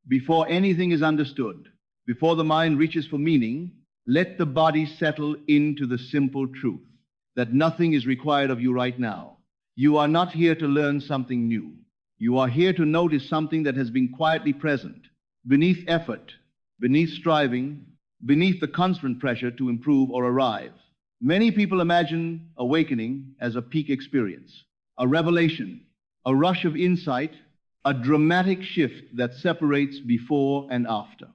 Before anything is understood, before the mind reaches for meaning, let the body settle into the simple truth that nothing is required of you right now. You are not here to learn something new. You are here to notice something that has been quietly present, beneath effort, beneath striving, beneath the constant pressure to improve or arrive. Many people imagine awakening as a peak experience, a revelation, a rush of insight, a dramatic shift that separates before and after.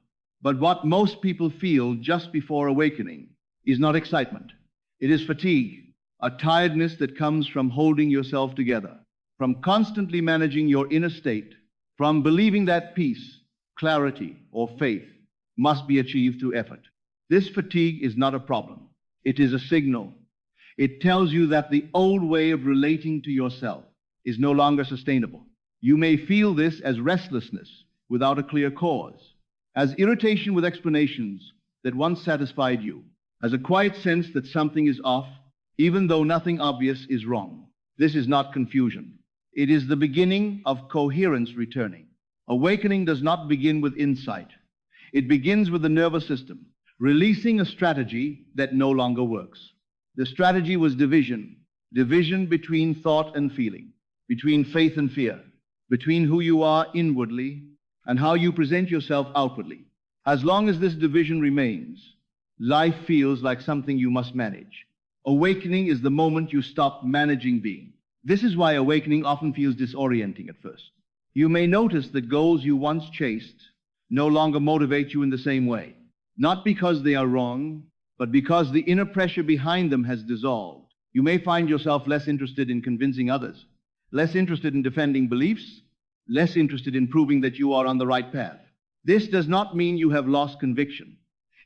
But what most people feel just before awakening is not excitement. It is fatigue, a tiredness that comes from holding yourself together, from constantly managing your inner state, from believing that peace, clarity, or faith must be achieved through effort. This fatigue is not a problem. It is a signal. It tells you that the old way of relating to yourself is no longer sustainable. You may feel this as restlessness without a clear cause, as irritation with explanations that once satisfied you, as a quiet sense that something is off, even though nothing obvious is wrong. This is not confusion. It is the beginning of coherence returning. Awakening does not begin with insight. It begins with the nervous system, releasing a strategy that no longer works. The strategy was division between thought and feeling, between faith and fear, between who you are inwardly and how you present yourself outwardly. As long as this division remains, life feels like something you must manage. Awakening is the moment you stop managing being. This is why awakening often feels disorienting at first. You may notice that goals you once chased no longer motivate you in the same way, not because they are wrong, but because the inner pressure behind them has dissolved. You may find yourself less interested in convincing others, less interested in defending beliefs, less interested in proving that you are on the right path. This does not mean you have lost conviction.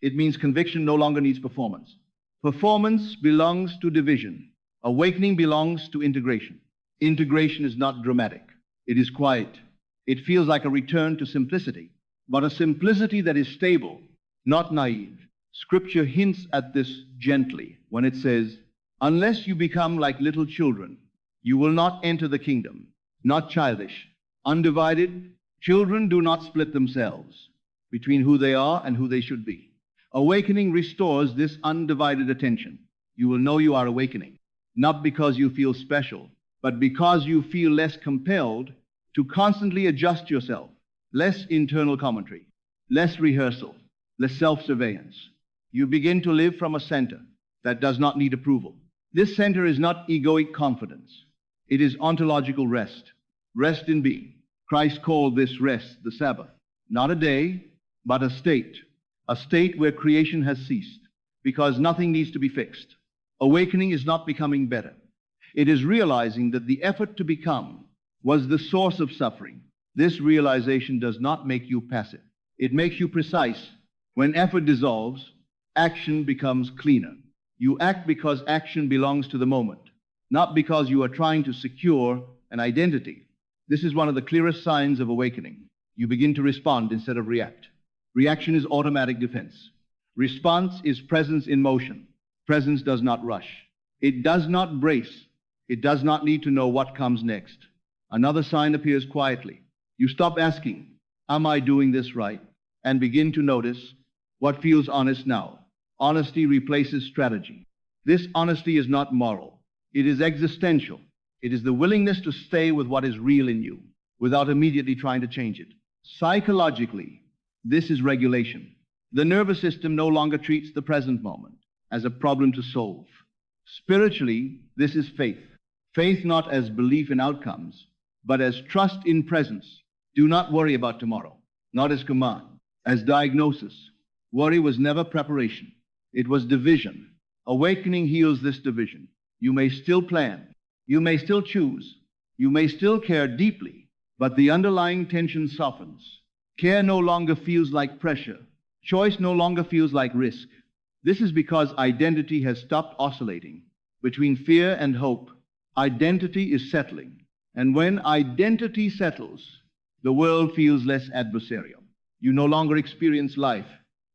It means conviction no longer needs performance. Performance belongs to division. Awakening belongs to integration. Integration is not dramatic. It is quiet. It feels like a return to simplicity, but a simplicity that is stable, not naive. Scripture hints at this gently when it says, "Unless you become like little children, you will not enter the kingdom." Not childish, undivided. Children do not split themselves between who they are and who they should be. Awakening restores this undivided attention. You will know you are awakening, not because you feel special, but because you feel less compelled to constantly adjust yourself, less internal commentary, less rehearsal, less self-surveillance. You begin to live from a center that does not need approval. This center is not egoic confidence. It is ontological rest, rest in being. Christ called this rest the Sabbath, not a day, but a state where creation has ceased, because nothing needs to be fixed. Awakening is not becoming better. It is realizing that the effort to become was the source of suffering. This realization does not make you passive. It makes you precise. When effort dissolves, action becomes cleaner. You act because action belongs to the moment, not because you are trying to secure an identity. This is one of the clearest signs of awakening. You begin to respond instead of react. Reaction is automatic defense. Response is presence in motion. Presence does not rush. It does not brace. It does not need to know what comes next. Another sign appears quietly. You stop asking, "Am I doing this right?" and begin to notice what feels honest now. Honesty replaces strategy. This honesty is not moral. It is existential. It is the willingness to stay with what is real in you without immediately trying to change it. Psychologically, this is regulation. The nervous system no longer treats the present moment as a problem to solve. Spiritually, this is faith. Faith not as belief in outcomes, but as trust in presence. Do not worry about tomorrow, not as command, as diagnosis. Worry was never preparation. It was division. Awakening heals this division. You may still plan. You may still choose. You may still care deeply, but the underlying tension softens. Care no longer feels like pressure. Choice no longer feels like risk. This is because identity has stopped oscillating between fear and hope. Identity is settling. And when identity settles, the world feels less adversarial. You no longer experience life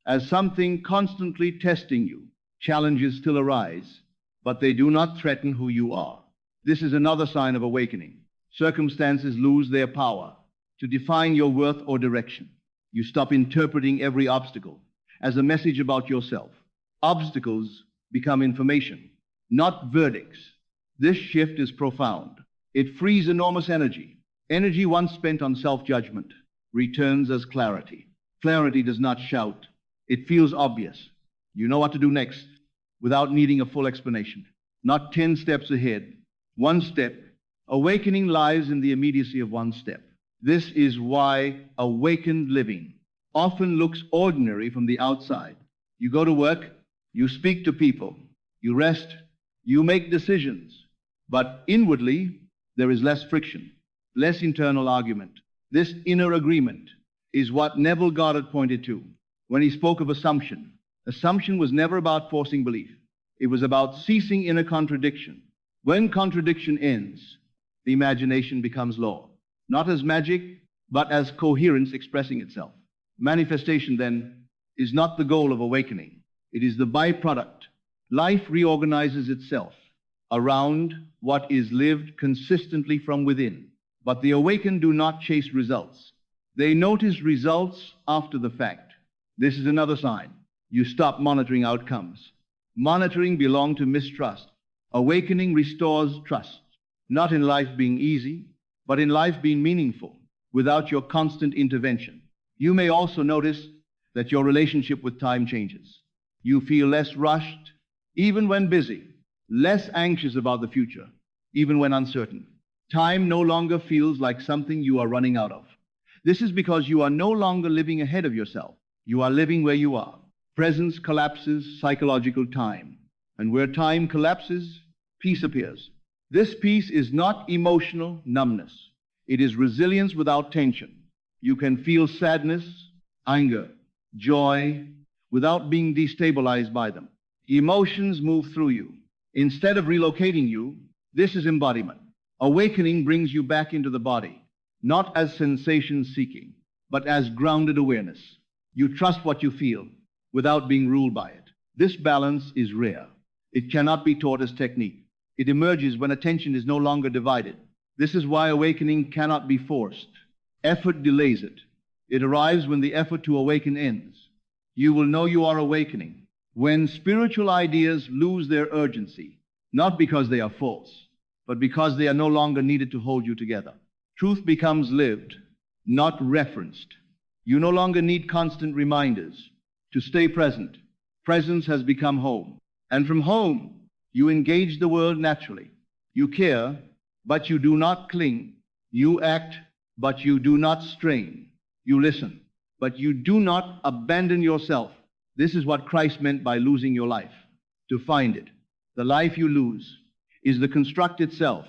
as something constantly testing you. Challenges still arise, but they do not threaten who you are. This is another sign of awakening. Circumstances lose their power to define your worth or direction. You stop interpreting every obstacle as a message about yourself. Obstacles become information, not verdicts. This shift is profound. It frees enormous energy. Energy once spent on self-judgment returns as clarity. Clarity does not shout. It feels obvious. You know what to do next without needing a full explanation. Not 10 steps ahead, one step. Awakening lies in the immediacy of one step. This is why awakened living often looks ordinary from the outside. You go to work, you speak to people, you rest, you make decisions, but inwardly there is less friction, less internal argument. This inner agreement is what Neville Goddard pointed to when he spoke of assumption. Assumption was never about forcing belief. It was about ceasing inner contradiction. When contradiction ends, the imagination becomes law, not as magic, but as coherence expressing itself. Manifestation, then, is not the goal of awakening. It is the byproduct. Life reorganizes itself around what is lived consistently from within. But the awakened do not chase results. They notice results after the fact. This is another sign. You stop monitoring outcomes. Monitoring belongs to mistrust. Awakening restores trust, not in life being easy, but in life being meaningful without your constant intervention. You may also notice that your relationship with time changes. You feel less rushed, even when busy, less anxious about the future, even when uncertain. Time no longer feels like something you are running out of. This is because you are no longer living ahead of yourself. You are living where you are. Presence collapses psychological time. And where time collapses, peace appears. This peace is not emotional numbness. It is resilience without tension. You can feel sadness, anger, joy, without being destabilized by them. Emotions move through you. Instead of relocating you, this is embodiment. Awakening brings you back into the body, not as sensation-seeking, but as grounded awareness. You trust what you feel without being ruled by it. This balance is rare. It cannot be taught as technique. It emerges when attention is no longer divided. This is why awakening cannot be forced. Effort delays it. It arrives when the effort to awaken ends. You will know you are awakening when spiritual ideas lose their urgency, not because they are false, but because they are no longer needed to hold you together. Truth becomes lived, not referenced. You no longer need constant reminders to stay present. Presence has become home. And from home, you engage the world naturally. You care, but you do not cling. You act, but you do not strain. You listen, but you do not abandon yourself. This is what Christ meant by losing your life. To find it, the life you lose is the constructed self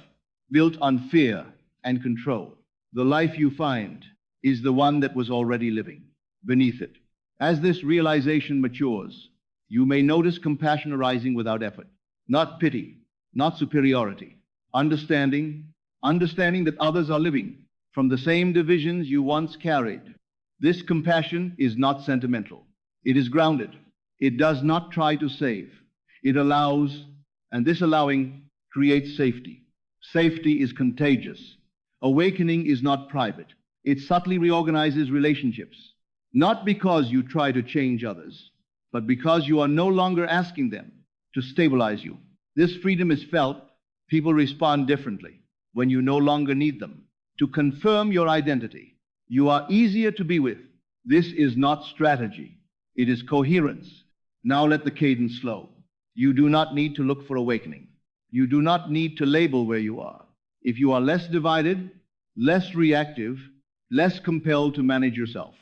built on fear and control. The life you find is the one that was already living beneath it. As this realization matures, you may notice compassion arising without effort, not pity, not superiority, understanding that others are living from the same divisions you once carried. This compassion is not sentimental. It is grounded. It does not try to save. It allows, and this allowing creates safety. Safety is contagious. Awakening is not private. It subtly reorganizes relationships, not because you try to change others, but because you are no longer asking them to stabilize you. This freedom is felt. People respond differently when you no longer need them to confirm your identity. You are easier to be with. This is not strategy. It is coherence. Now let the cadence slow. You do not need to look for awakening. You do not need to label where you are. If you are less divided, less reactive, less compelled to manage yourself,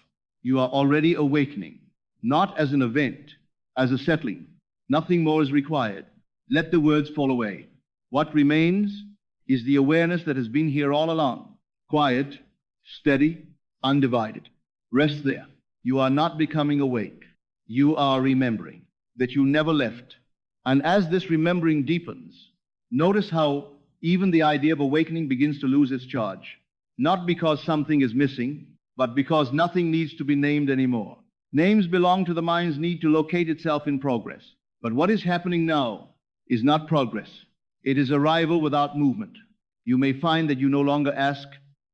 you are already awakening, not as an event, as a settling. Nothing more is required. Let the words fall away. What remains is the awareness that has been here all along. Quiet, steady, undivided. Rest there. You are not becoming awake. You are remembering that you never left. And as this remembering deepens, notice how even the idea of awakening begins to lose its charge. Not because something is missing, but because nothing needs to be named anymore. Names belong to the mind's need to locate itself in progress. But what is happening now is not progress. It is arrival without movement. You may find that you no longer ask,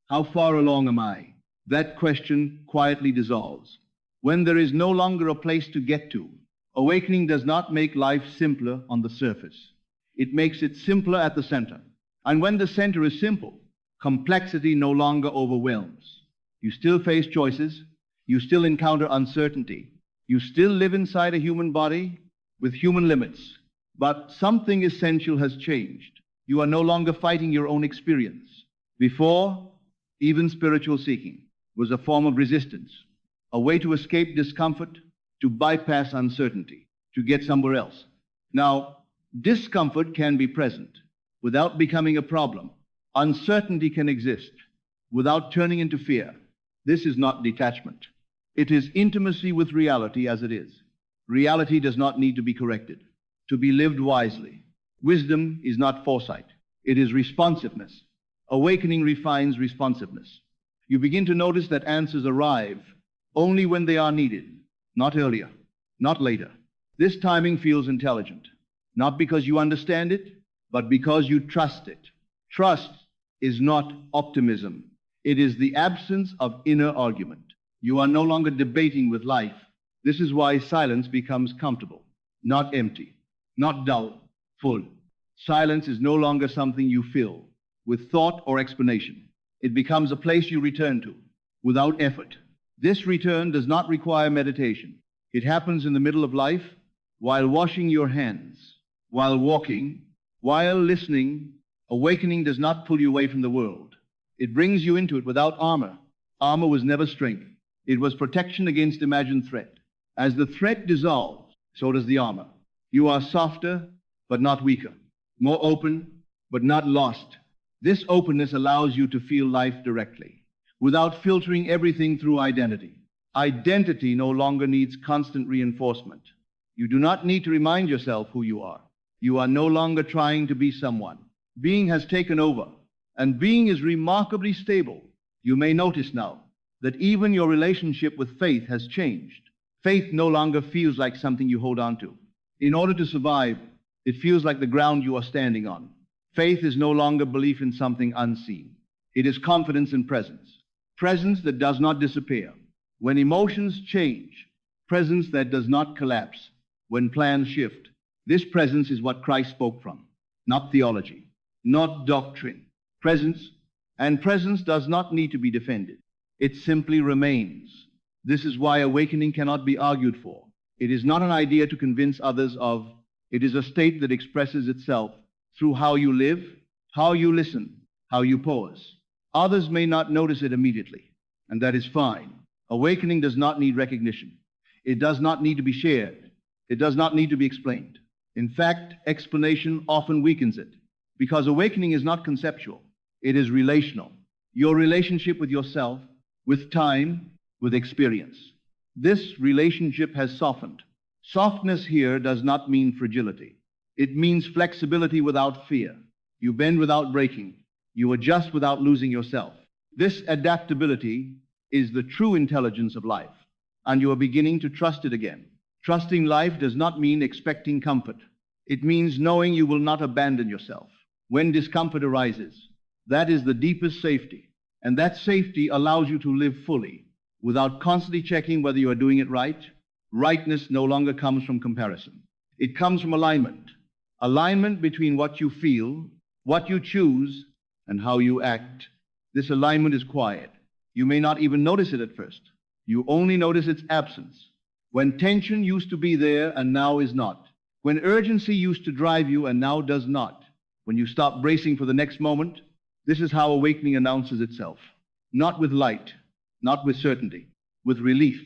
how far along am I? that question quietly dissolves. When there is no longer a place to get to, awakening does not make life simpler on the surface. It makes it simpler at the center. And when the center is simple, complexity no longer overwhelms. You still face choices. You still encounter uncertainty. You still live inside a human body with human limits. But something essential has changed. You are no longer fighting your own experience. Before, even spiritual seeking was a form of resistance, a way to escape discomfort, to bypass uncertainty, to get somewhere else. Now, discomfort can be present without becoming a problem. Uncertainty can exist without turning into fear. This is not detachment. It is intimacy with reality as it is. Reality does not need to be corrected, to be lived wisely. Wisdom is not foresight. It is responsiveness. Awakening refines responsiveness. You begin to notice that answers arrive only when they are needed, not earlier, not later. This timing feels intelligent, not because you understand it, but because you trust it. Trust is not optimism. It is the absence of inner argument. You are no longer debating with life. This is why silence becomes comfortable, not empty, not dull, full. Silence is no longer something you fill with thought or explanation. It becomes a place you return to without effort. This return does not require meditation. It happens in the middle of life, while washing your hands, while walking, while listening. Awakening does not pull you away from the world. It brings you into it without armor. Armor was never strength. It was protection against imagined threat. As the threat dissolves, so does the armor. You are softer, but not weaker. More open, but not lost. This openness allows you to feel life directly, without filtering everything through identity. Identity no longer needs constant reinforcement. You do not need to remind yourself who you are. You are no longer trying to be someone. Being has taken over, and being is remarkably stable. You may notice now that even your relationship with faith has changed. Faith no longer feels like something you hold on to. In order to survive, it feels like the ground you are standing on. Faith is no longer belief in something unseen. It is confidence in presence. Presence that does not disappear. When emotions change, presence that does not collapse. When plans shift, this presence is what Christ spoke from, not theology, not doctrine. Presence, and presence does not need to be defended. It simply remains. This is why awakening cannot be argued for. It is not an idea to convince others of. It is a state that expresses itself through how you live, how you listen, how you pause. Others may not notice it immediately, and that is fine. Awakening does not need recognition. It does not need to be shared. It does not need to be explained. In fact, explanation often weakens it, because awakening is not conceptual. It is relational. Your relationship with yourself, with time, with experience. This relationship has softened. Softness here does not mean fragility. It means flexibility without fear. You bend without breaking. You adjust without losing yourself. This adaptability is the true intelligence of life, and you are beginning to trust it again. Trusting life does not mean expecting comfort. It means knowing you will not abandon yourself when discomfort arises. That is the deepest safety, and that safety allows you to live fully without constantly checking whether you are doing it right. Rightness no longer comes from comparison. It comes from alignment. Alignment between what you feel, what you choose, and how you act. This alignment is quiet. You may not even notice it at first. You only notice its absence. When tension used to be there and now is not. When urgency used to drive you and now does not. When you stop bracing for the next moment, this is how awakening announces itself. Not with light, not with certainty, with relief.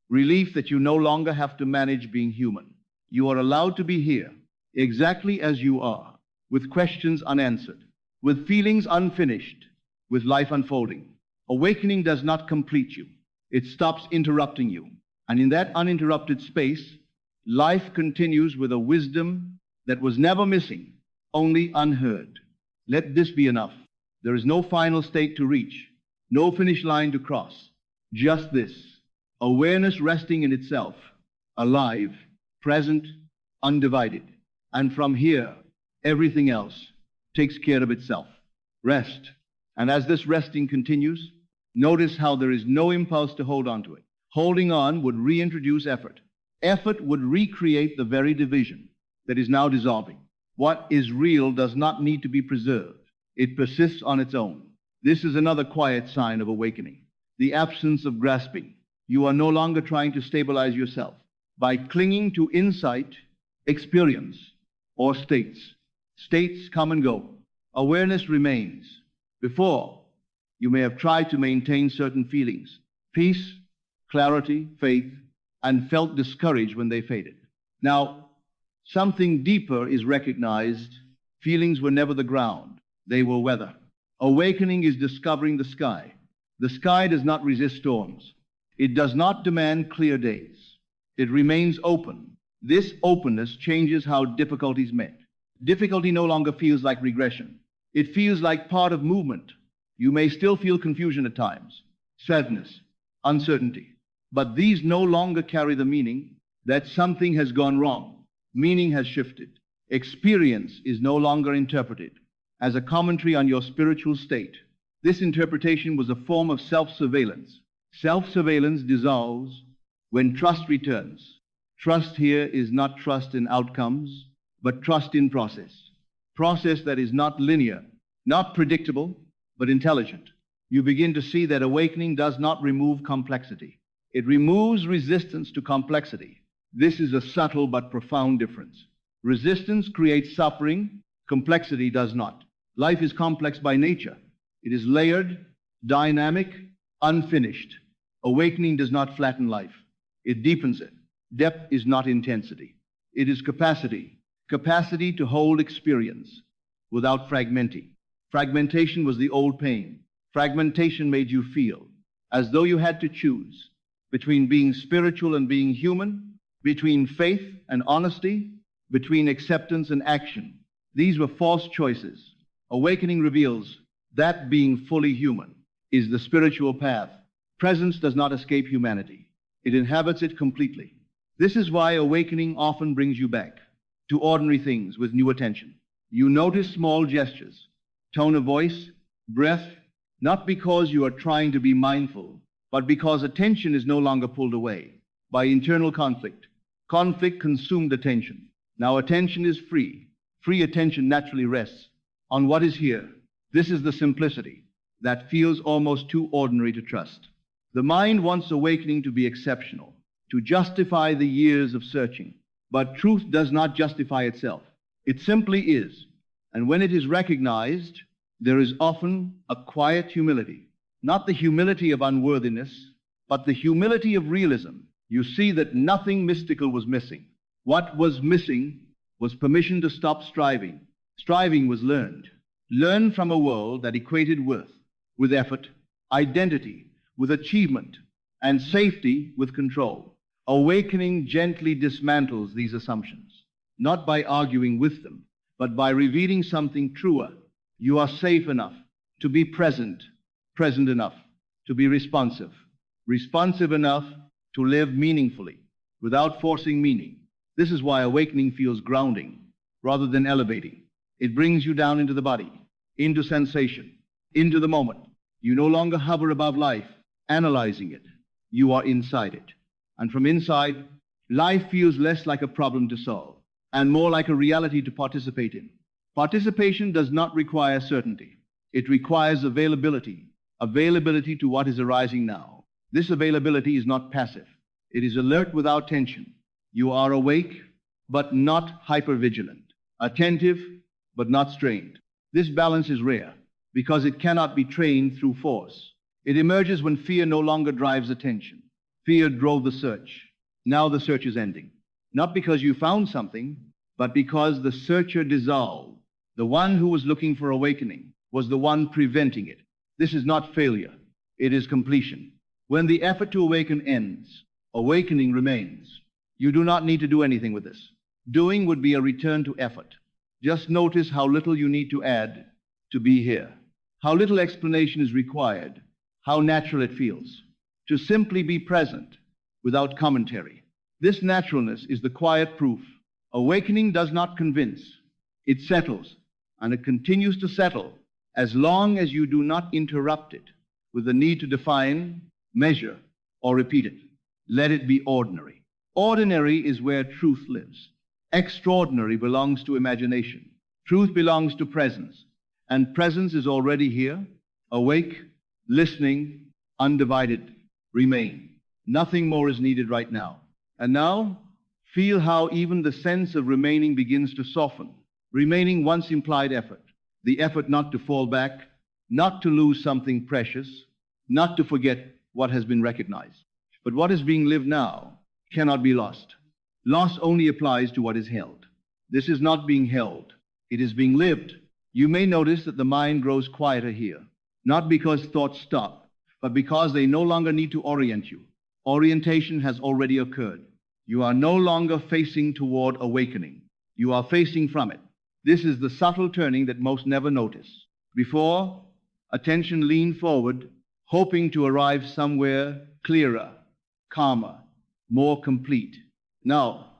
Relief that you no longer have to manage being human. You are allowed to be here, exactly as you are, with questions unanswered, with feelings unfinished, with life unfolding. Awakening does not complete you. It stops interrupting you. And in that uninterrupted space, life continues with a wisdom that was never missing, only unheard. Let this be enough. There is no final state to reach, no finish line to cross. Just this, awareness resting in itself, alive, present, undivided. And from here, everything else takes care of itself. Rest. And as this resting continues, Notice how there is no impulse to hold on to it. Holding on would reintroduce effort. Effort would recreate the very division that is now dissolving. What is real does not need to be preserved. It persists on its own. This is another quiet sign of awakening. The absence of grasping. You are no longer trying to stabilize yourself by clinging to insight, experience, or states. States come and go. Awareness remains. Before, you may have tried to maintain certain feelings, peace, clarity, faith, and felt discouraged when they faded. Now, something deeper is recognized. Feelings were never the ground. They were weather. Awakening is discovering the sky. The sky does not resist storms. It does not demand clear days. It remains open. This openness changes how difficulties met. Difficulty no longer feels like regression. It feels like part of movement. You may still feel confusion at times, sadness, uncertainty, but these no longer carry the meaning that something has gone wrong. Meaning has shifted. Experience is no longer interpreted as a commentary on your spiritual state. This interpretation was a form of self-surveillance. Self-surveillance dissolves when trust returns. Trust here is not trust in outcomes, but trust in process. Process that is not linear, not predictable, but intelligent. You begin to see that awakening does not remove complexity. It removes resistance to complexity. This is a subtle but profound difference. Resistance creates suffering, complexity does not. Life is complex by nature. It is layered, dynamic, unfinished. Awakening does not flatten life. It deepens it. Depth is not intensity. It is capacity. Capacity to hold experience without fragmenting. Fragmentation was the old pain. Fragmentation made you feel as though you had to choose between being spiritual and being human, between faith and honesty, between acceptance and action. These were false choices. Awakening reveals that being fully human is the spiritual path. Presence does not escape humanity. It inhabits it completely. This is why awakening often brings you back to ordinary things with new attention. You notice small gestures, tone of voice, breath, not because you are trying to be mindful, but because attention is no longer pulled away by internal conflict. Conflict consumed attention. Now attention is free. Free attention naturally rests on what is here. This is the simplicity that feels almost too ordinary to trust. The mind wants awakening to be exceptional, to justify the years of searching. But truth does not justify itself. It simply is. And when it is recognized, there is often a quiet humility. Not the humility of unworthiness, but the humility of realism. You see that nothing mystical was missing. What was missing was permission to stop striving. Striving was learned. Learned from a world that equated worth with effort, identity with achievement, and safety with control. Awakening gently dismantles these assumptions, not by arguing with them, but by revealing something truer. You are safe enough to be present, present enough to be responsive, responsive enough to live meaningfully without forcing meaning. This is why awakening feels grounding rather than elevating. It brings you down into the body, into sensation, into the moment. You no longer hover above life, analyzing it. You are inside it. And from inside, life feels less like a problem to solve and more like a reality to participate in. Participation does not require certainty. It requires availability, availability to what is arising now. This availability is not passive. It is alert without tension. You are awake, but not hypervigilant, attentive, but not strained. This balance is rare because it cannot be trained through force. It emerges when fear no longer drives attention. Fear drove the search. Now the search is ending. Not because you found something, but because the searcher dissolved. The one who was looking for awakening was the one preventing it. This is not failure. It is completion. When the effort to awaken ends, awakening remains. You do not need to do anything with this. Doing would be a return to effort. Just notice how little you need to add to be here. How little explanation is required. How natural it feels to simply be present without commentary. This naturalness is the quiet proof. Awakening does not convince. It settles, and it continues to settle as long as you do not interrupt it with the need to define, measure, or repeat it. Let it be ordinary. Ordinary is where truth lives. Extraordinary belongs to imagination. Truth belongs to presence. And presence is already here, awake, listening, undivided. Remain. Nothing more is needed right now. And now, feel how even the sense of remaining begins to soften. Remaining once implied effort. The effort not to fall back, not to lose something precious, not to forget what has been recognized. But what is being lived now cannot be lost. Loss only applies to what is held. This is not being held. It is being lived. You may notice that the mind grows quieter here, not because thoughts stop, but because they no longer need to orient you. Orientation has already occurred. You are no longer facing toward awakening. You are facing from it. This is the subtle turning that most never notice. Before, attention leaned forward, hoping to arrive somewhere clearer, calmer, more complete. Now,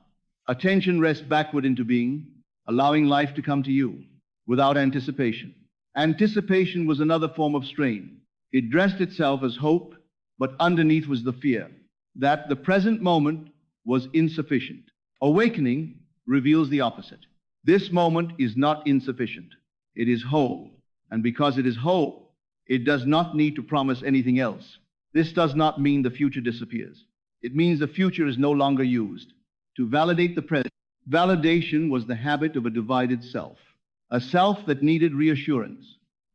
attention rests backward into being, allowing life to come to you without anticipation. Anticipation was another form of strain. It dressed itself as hope, but underneath was the fear that the present moment was insufficient. Awakening reveals the opposite. This moment is not insufficient. It is whole. And because it is whole, it does not need to promise anything else. This does not mean the future disappears. It means the future is no longer used to validate the present. Validation was the habit of a divided self, a self that needed reassurance,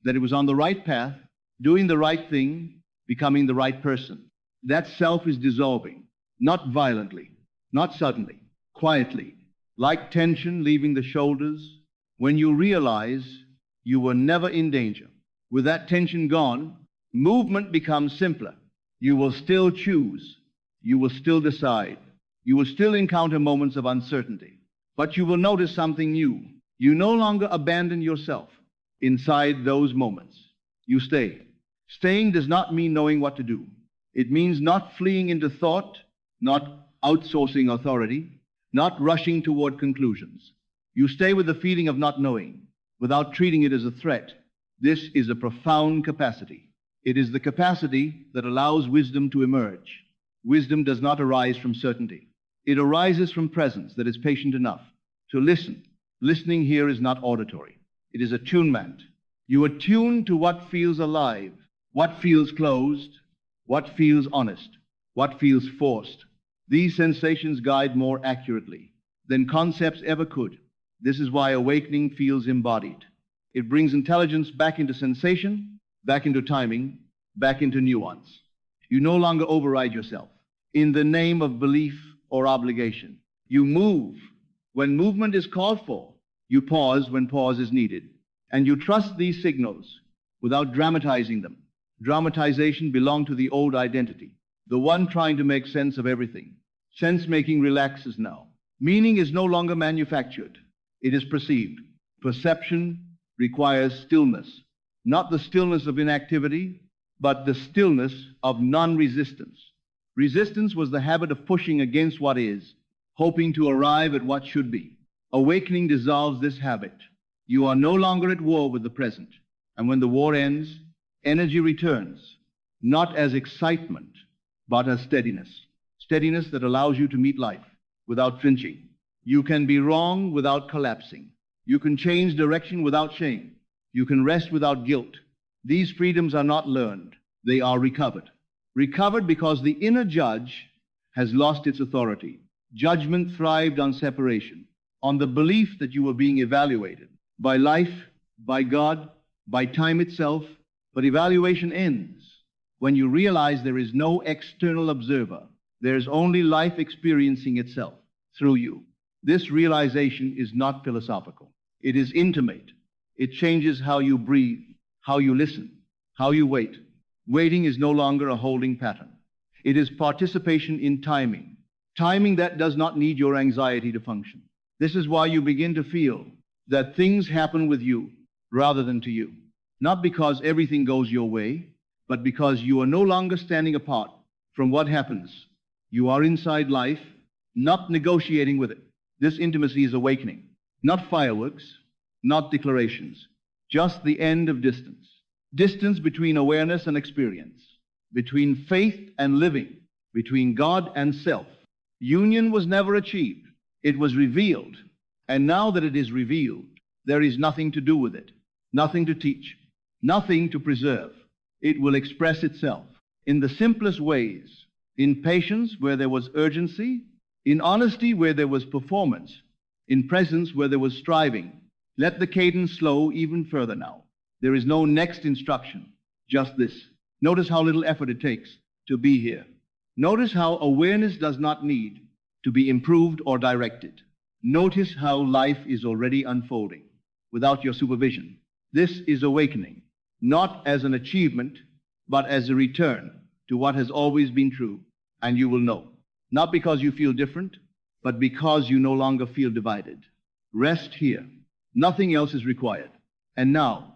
that it was on the right path, doing the right thing, becoming the right person. That self is dissolving, not violently, not suddenly, quietly, like tension leaving the shoulders when you realize you were never in danger. With that tension gone, movement becomes simpler. You will still choose. You will still decide. You will still encounter moments of uncertainty. But you will notice something new. You no longer abandon yourself inside those moments. You stay. Staying does not mean knowing what to do. It means not fleeing into thought, not outsourcing authority, not rushing toward conclusions. You stay with the feeling of not knowing, without treating it as a threat. This is a profound capacity. It is the capacity that allows wisdom to emerge. Wisdom does not arise from certainty. It arises from presence that is patient enough to listen. Listening here is not auditory. It is attunement. You attune to what feels alive, what feels closed, what feels honest, what feels forced. These sensations guide more accurately than concepts ever could. This is why awakening feels embodied. It brings intelligence back into sensation, back into timing, back into nuance. You no longer override yourself in the name of belief or obligation. You move when movement is called for. You pause when pause is needed. And you trust these signals without dramatizing them. Dramatization belonged to the old identity, the one trying to make sense of everything. Sense-making relaxes now. Meaning is no longer manufactured. It is perceived. Perception requires stillness, not the stillness of inactivity, but the stillness of non-resistance. Resistance was the habit of pushing against what is, hoping to arrive at what should be. Awakening dissolves this habit. You are no longer at war with the present. And when the war ends, energy returns, not as excitement, but as steadiness. Steadiness that allows you to meet life without flinching. You can be wrong without collapsing. You can change direction without shame. You can rest without guilt. These freedoms are not learned. They are recovered. Recovered because the inner judge has lost its authority. Judgment thrived on separation, on the belief that you were being evaluated by life, by God, by time itself. But evaluation ends when you realize there is no external observer. There is only life experiencing itself through you. This realization is not philosophical. It is intimate. It changes how you breathe, how you listen, how you wait. Waiting is no longer a holding pattern. It is participation in timing. Timing that does not need your anxiety to function. This is why you begin to feel that things happen with you rather than to you. Not because everything goes your way, but because you are no longer standing apart from what happens. You are inside life, not negotiating with it. This intimacy is awakening. Not fireworks, not declarations, just the end of distance. Distance between awareness and experience, between faith and living, between God and self. Union was never achieved. It was revealed. And now that it is revealed, there is nothing to do with it, nothing to teach, nothing to preserve. It will express itself in the simplest ways, in patience where there was urgency, in honesty where there was performance, in presence where there was striving. Let the cadence slow even further now. There is no next instruction, just this. Notice how little effort it takes to be here. Notice how awareness does not need to be improved or directed. Notice how life is already unfolding without your supervision. This is awakening, not as an achievement, but as a return to what has always been true, and you will know. Not because you feel different, but because you no longer feel divided. Rest here. Nothing else is required. And now,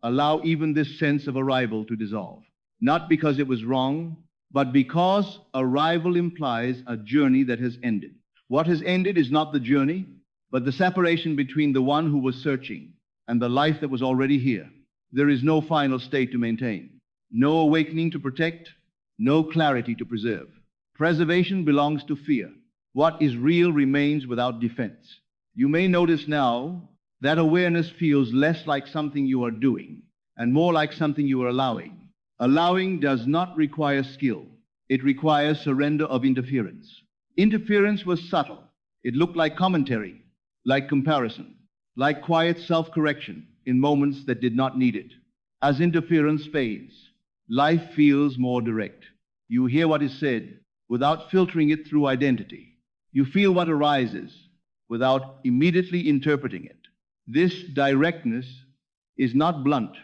allow even this sense of arrival to dissolve. Not because it was wrong, but because arrival implies a journey that has ended. What has ended is not the journey, but the separation between the one who was searching and the life that was already here. There is no final state to maintain, no awakening to protect, no clarity to preserve. Preservation belongs to fear. What is real remains without defense. You may notice now that awareness feels less like something you are doing and more like something you are allowing. Allowing does not require skill. It requires surrender of interference. Interference was subtle. It looked like commentary, like comparison, like quiet self-correction in moments that did not need it. As interference fades, life feels more direct. You hear what is said without filtering it through identity. You feel what arises without immediately interpreting it. This directness is not blunt.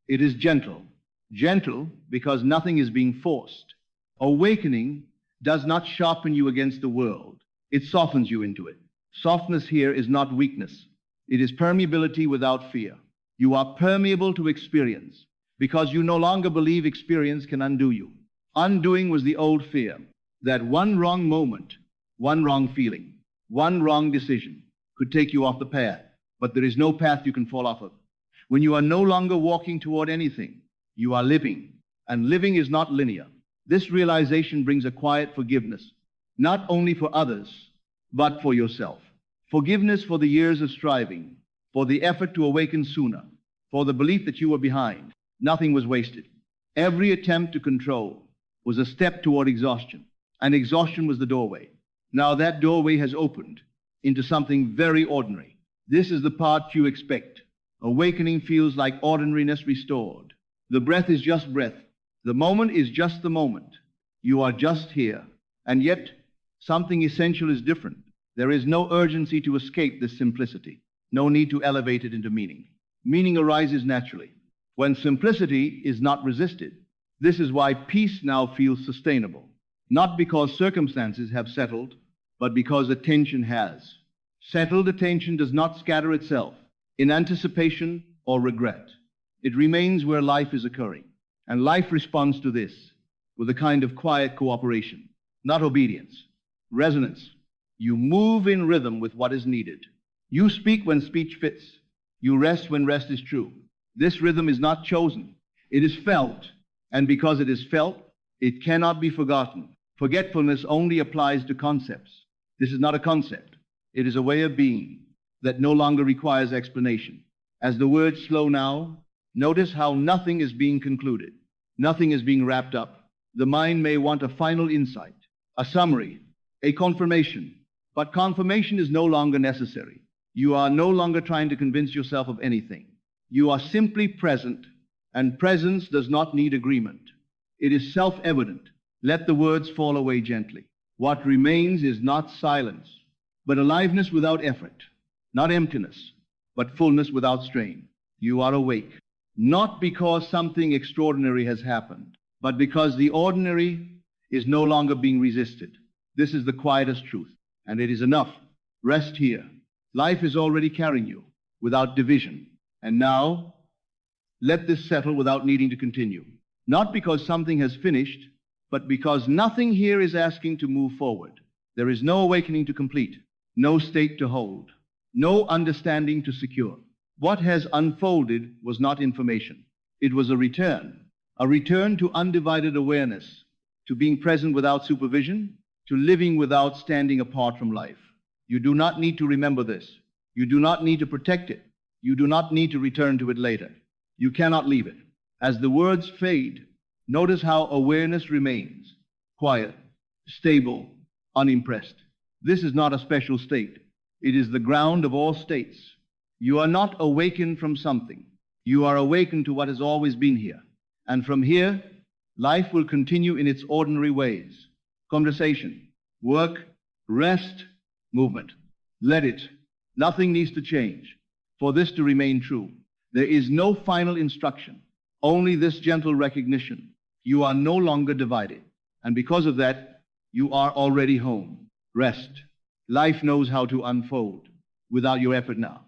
It is gentle. Gentle because nothing is being forced. Awakening does not sharpen you against the world. It softens you into it. Softness here is not weakness. It is permeability without fear. You are permeable to experience because you no longer believe experience can undo you. Undoing was the old fear that one wrong moment, one wrong feeling, one wrong decision could take you off the path, but there is no path you can fall off of. When you are no longer walking toward anything, you are living, and living is not linear. This realization brings a quiet forgiveness, not only for others, but for yourself. Forgiveness for the years of striving, for the effort to awaken sooner, for the belief that you were behind. Nothing was wasted. Every attempt to control was a step toward exhaustion, and exhaustion was the doorway. Now that doorway has opened into something very ordinary. This is the part you expect. Awakening feels like ordinariness restored. The breath is just breath. The moment is just the moment. You are just here. And yet, something essential is different. There is no urgency to escape this simplicity. No need to elevate it into meaning. Meaning arises naturally when simplicity is not resisted. This is why peace now feels sustainable. Not because circumstances have settled, but because attention has. Settled attention does not scatter itself in anticipation or regret. It remains where life is occurring. And life responds to this with a kind of quiet cooperation, not obedience, resonance. You move in rhythm with what is needed. You speak when speech fits. You rest when rest is true. This rhythm is not chosen. It is felt. And because it is felt, it cannot be forgotten. Forgetfulness only applies to concepts. This is not a concept. It is a way of being that no longer requires explanation. As the words slow now, notice how nothing is being concluded. Nothing is being wrapped up. The mind may want a final insight, a summary, a confirmation. But confirmation is no longer necessary. You are no longer trying to convince yourself of anything. You are simply present, and presence does not need agreement. It is self-evident. Let the words fall away gently. What remains is not silence, but aliveness without effort, not emptiness, but fullness without strain. You are awake. Not because something extraordinary has happened, but because the ordinary is no longer being resisted. This is the quietest truth, and it is enough. Rest here. Life is already carrying you without division. And now, let this settle without needing to continue. Not because something has finished, but because nothing here is asking to move forward. There is no awakening to complete, no state to hold, no understanding to secure. What has unfolded was not information. It was a return to undivided awareness, to being present without supervision, to living without standing apart from life. You do not need to remember this. You do not need to protect it. You do not need to return to it later. You cannot leave it. As the words fade, notice how awareness remains, quiet, stable, unimpressed. This is not a special state. It is the ground of all states. You are not awakened from something. You are awakened to what has always been here. And from here, life will continue in its ordinary ways. Conversation, work, rest, movement. Let it. Nothing needs to change for this to remain true. There is no final instruction, only this gentle recognition. You are no longer divided. And because of that, you are already home. Rest. Life knows how to unfold without your effort now.